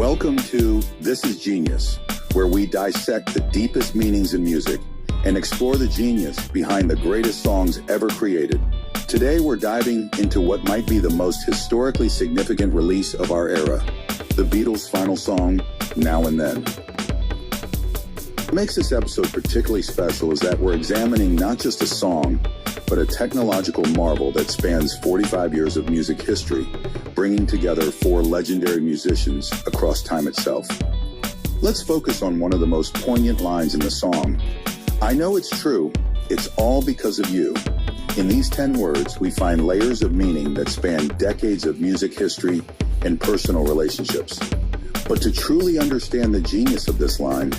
Welcome to This is Genius, where we dissect the deepest meanings in music and explore the genius behind the greatest songs ever created. Today we're diving into what might be the most historically significant release of our era, the Beatles' final song, Now and Then. What makes this episode particularly special is that we're examining not just a song, but a technological marvel that spans 45 years of music history, bringing together four legendary musicians across time itself. Let's focus on one of the most poignant lines in the song. I know it's true, it's all because of you. In these 10 words, we find layers of meaning that span decades of music history and personal relationships. But to truly understand the genius of this line,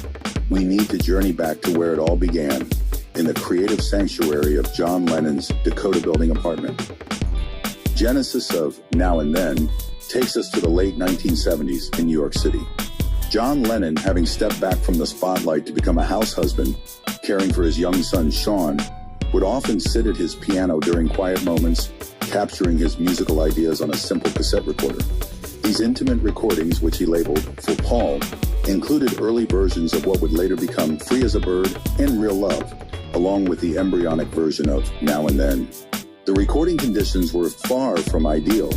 we need to journey back to where it all began, in the creative sanctuary of John Lennon's Dakota Building apartment. Genesis of Now and Then takes us to the late 1970s in New York City. John Lennon, having stepped back from the spotlight to become a house husband, caring for his young son Sean, would often sit at his piano during quiet moments, capturing his musical ideas on a simple cassette recorder. These intimate recordings, which he labeled For Paul, included early versions of what would later become Free as a Bird and Real Love, along with the embryonic version of Now and Then. The recording conditions were far from ideal,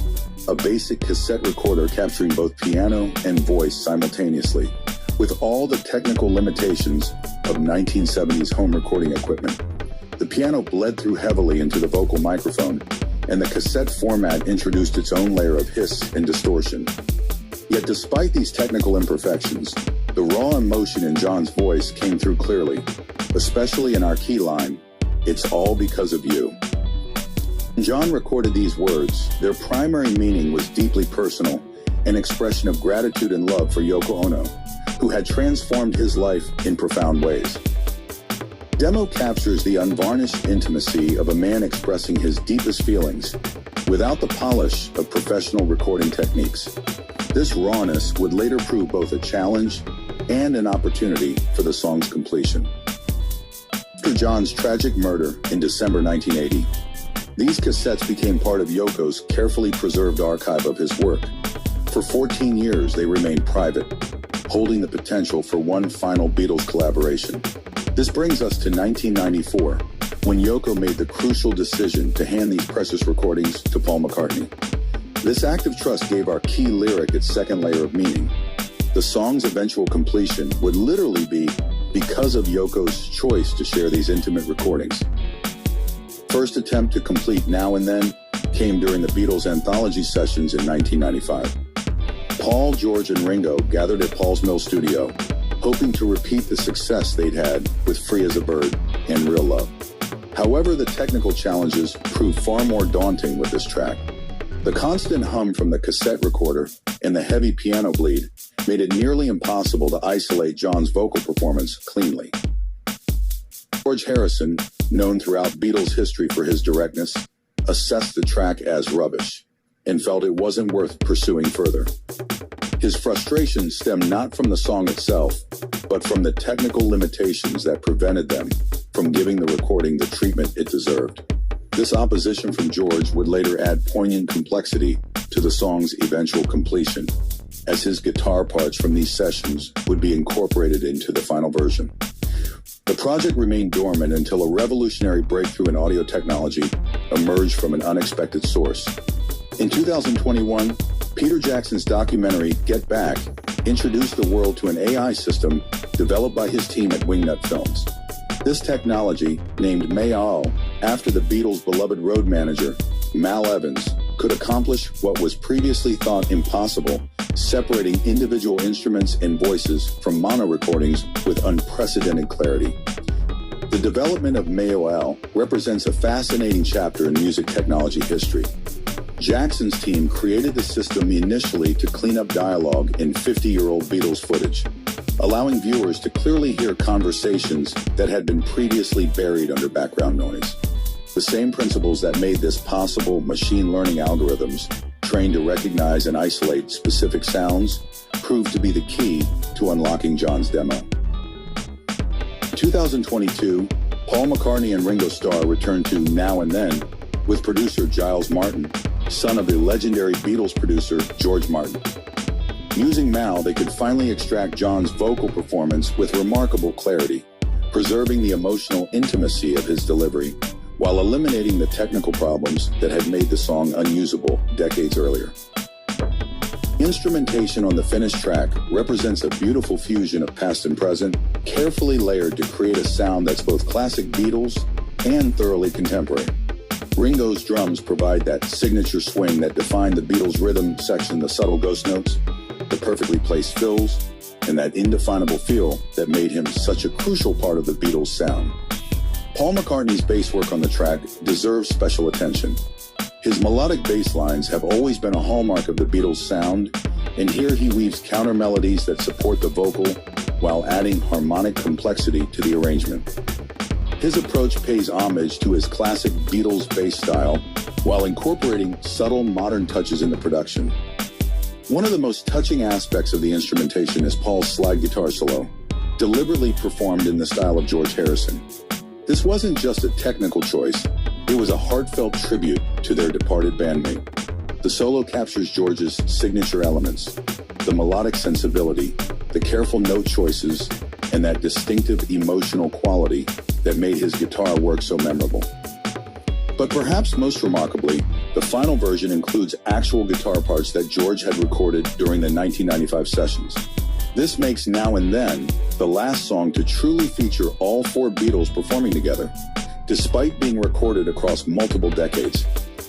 a basic cassette recorder capturing both piano and voice simultaneously, with all the technical limitations of 1970s home recording equipment. The piano bled through heavily into the vocal microphone, and the cassette format introduced its own layer of hiss and distortion. Yet despite these technical imperfections, the raw emotion in John's voice came through clearly, especially in our key line, "It's all because of you." When John recorded these words, their primary meaning was deeply personal, an expression of gratitude and love for Yoko Ono, who had transformed his life in profound ways. Demo captures the unvarnished intimacy of a man expressing his deepest feelings without the polish of professional recording techniques. This rawness would later prove both a challenge and an opportunity for the song's completion. After John's tragic murder in December 1980, these cassettes became part of Yoko's carefully preserved archive of his work. For 14 years, they remained private, holding the potential for one final Beatles collaboration. This brings us to 1994, when Yoko made the crucial decision to hand these precious recordings to Paul McCartney. This act of trust gave our key lyric its second layer of meaning. The song's eventual completion would literally be because of Yoko's choice to share these intimate recordings. First attempt to complete Now and Then came during the Beatles anthology sessions in 1995. Paul, George, and Ringo gathered at Paul's Mill studio, hoping to repeat the success they'd had with Free as a Bird and Real Love. However, the technical challenges proved far more daunting with this track. The constant hum from the cassette recorder and the heavy piano bleed made it nearly impossible to isolate John's vocal performance cleanly. George Harrison, known throughout Beatles history for his directness, assessed the track as rubbish and felt it wasn't worth pursuing further. His frustration stemmed not from the song itself, but from the technical limitations that prevented them from giving the recording the treatment it deserved. This opposition from George would later add poignant complexity to the song's eventual completion, as his guitar parts from these sessions would be incorporated into the final version. The project remained dormant until a revolutionary breakthrough in audio technology emerged from an unexpected source. In 2021, Peter Jackson's documentary, Get Back, introduced the world to an AI system developed by his team at Wingnut Films. This technology, named Mayal, after the Beatles' beloved road manager, Mal Evans, could accomplish what was previously thought impossible, separating individual instruments and voices from mono recordings with unprecedented clarity. The development of Mayal represents a fascinating chapter in music technology history. Jackson's team created the system initially to clean up dialogue in 50-year-old Beatles footage, allowing viewers to clearly hear conversations that had been previously buried under background noise. The same principles that made this possible machine learning algorithms trained to recognize and isolate specific sounds proved to be the key to unlocking John's demo. In 2022, Paul McCartney and Ringo Starr returned to Now and Then with producer Giles Martin, son of the legendary Beatles producer George Martin. Using Mal, they could finally extract John's vocal performance with remarkable clarity, preserving the emotional intimacy of his delivery, while eliminating the technical problems that had made the song unusable decades earlier. Instrumentation on the finished track represents a beautiful fusion of past and present, carefully layered to create a sound that's both classic Beatles and thoroughly contemporary. Ringo's drums provide that signature swing that defined the Beatles' rhythm section, the subtle ghost notes, the perfectly placed fills, and that indefinable feel that made him such a crucial part of the Beatles' sound. Paul McCartney's bass work on the track deserves special attention. His melodic bass lines have always been a hallmark of the Beatles' sound, and here he weaves counter melodies that support the vocal while adding harmonic complexity to the arrangement. His approach pays homage to his classic Beatles bass style while incorporating subtle modern touches in the production. One of the most touching aspects of the instrumentation is Paul's slide guitar solo, deliberately performed in the style of George Harrison. This wasn't just a technical choice, it was a heartfelt tribute to their departed bandmate. The solo captures George's signature elements, the melodic sensibility, the careful note choices, and that distinctive emotional quality that made his guitar work so memorable. But perhaps most remarkably, the final version includes actual guitar parts that George had recorded during the 1995 sessions. This makes Now and Then the last song to truly feature all four Beatles performing together, despite being recorded across multiple decades.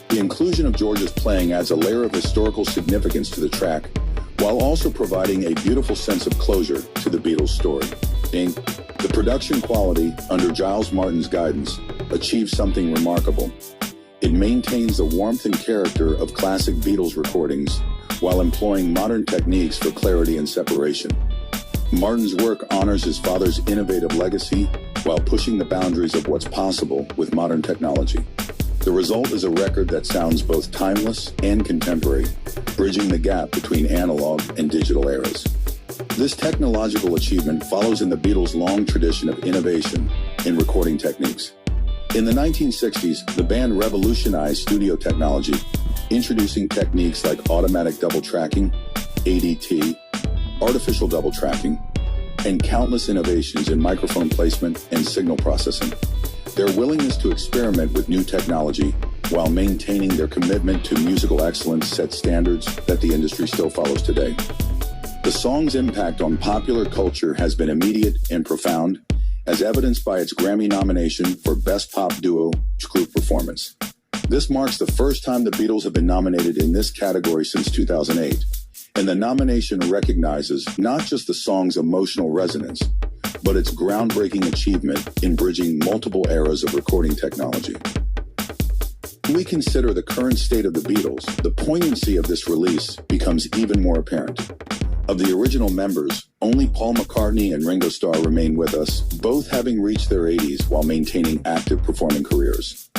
The inclusion of George's playing adds a layer of historical significance to the track, while also providing a beautiful sense of closure to the Beatles' story. The production quality under Giles Martin's guidance achieves something remarkable. It maintains the warmth and character of classic Beatles recordings while employing modern techniques for clarity and separation. Martin's work honors his father's innovative legacy while pushing the boundaries of what's possible with modern technology. The result is a record that sounds both timeless and contemporary, bridging the gap between analog and digital eras. This technological achievement follows in the Beatles' long tradition of innovation in recording techniques. In the 1960s, the band revolutionized studio technology, introducing techniques like automatic double tracking, ADT, artificial double tracking, and countless innovations in microphone placement and signal processing. Their willingness to experiment with new technology while maintaining their commitment to musical excellence set standards that the industry still follows today. The song's impact on popular culture has been immediate and profound, as evidenced by its Grammy nomination for Best Pop Duo Group Performance. This marks the first time the Beatles have been nominated in this category since 2008, and the nomination recognizes not just the song's emotional resonance, but its groundbreaking achievement in bridging multiple eras of recording technology. When we consider the current state of the Beatles, the poignancy of this release becomes even more apparent. Of the original members, only Paul McCartney and Ringo Starr remain with us, both having reached their 80s while maintaining active performing careers.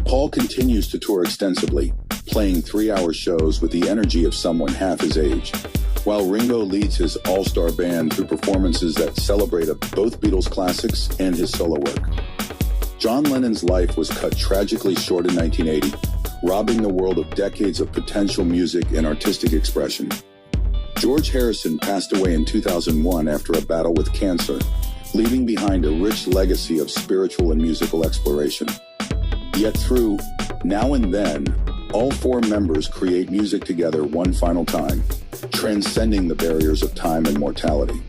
Paul continues to tour extensively, playing 3-hour shows with the energy of someone half his age, while Ringo leads his all-star band through performances that celebrate both Beatles classics and his solo work. John Lennon's life was cut tragically short in 1980, robbing the world of decades of potential music and artistic expression. George Harrison passed away in 2001 after a battle with cancer, leaving behind a rich legacy of spiritual and musical exploration. Yet through Now and Then, all four members create music together one final time, transcending the barriers of time and mortality.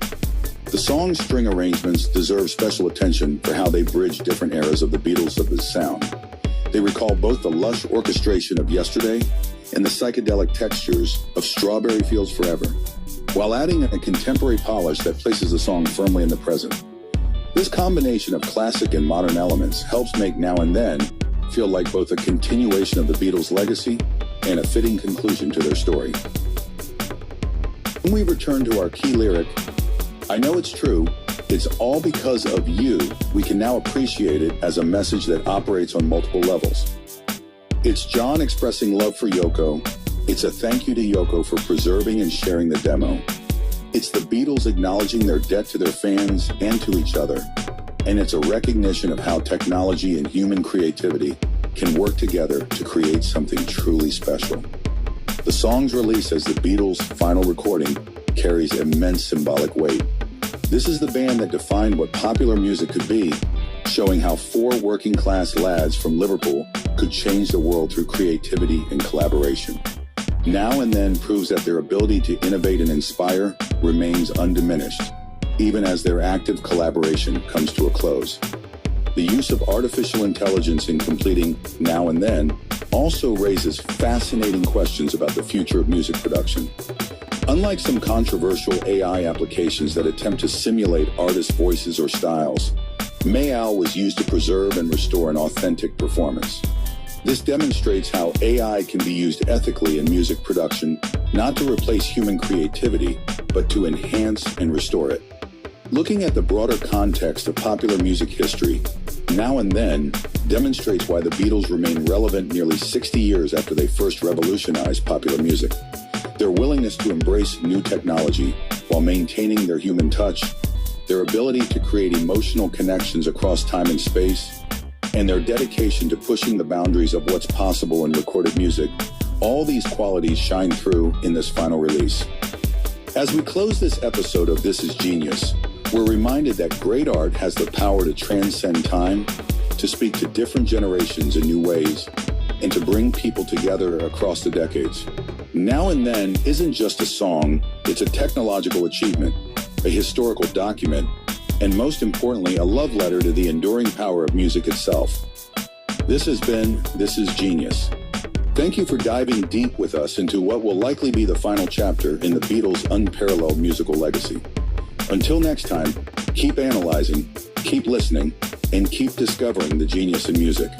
The song's string arrangements deserve special attention for how they bridge different eras of the Beatles' sound. They recall both the lush orchestration of Yesterday and the psychedelic textures of Strawberry Fields Forever, while adding a contemporary polish that places the song firmly in the present. This combination of classic and modern elements helps make Now and Then feel like both a continuation of the Beatles' legacy and a fitting conclusion to their story. When we return to our key lyric, I know it's true, it's all because of you, we can now appreciate it as a message that operates on multiple levels. It's John expressing love for Yoko. It's a thank you to Yoko for preserving and sharing the demo. It's the Beatles acknowledging their debt to their fans and to each other. And it's a recognition of how technology and human creativity can work together to create something truly special. The song's release as the Beatles' final recording carries immense symbolic weight. This is the band that defined what popular music could be, showing how four working-class lads from Liverpool could change the world through creativity and collaboration. Now and Then proves that their ability to innovate and inspire remains undiminished, even as their active collaboration comes to a close. The use of artificial intelligence in completing Now and Then also raises fascinating questions about the future of music production. Unlike some controversial AI applications that attempt to simulate artists' voices or styles, Mayal was used to preserve and restore an authentic performance. This demonstrates how AI can be used ethically in music production, not to replace human creativity, but to enhance and restore it. Looking at the broader context of popular music history, Now and Then demonstrates why the Beatles remain relevant nearly 60 years after they first revolutionized popular music. Their willingness to embrace new technology while maintaining their human touch, their ability to create emotional connections across time and space, and their dedication to pushing the boundaries of what's possible in recorded music, all these qualities shine through in this final release. As we close this episode of This Is Genius, we're reminded that great art has the power to transcend time, to speak to different generations in new ways, and to bring people together across the decades. Now and Then isn't just a song, it's a technological achievement, a historical document, and most importantly, a love letter to the enduring power of music itself. This has been This Is Genius. Thank you for diving deep with us into what will likely be the final chapter in the Beatles' unparalleled musical legacy. Until next time, keep analyzing, keep listening, and keep discovering the genius in music.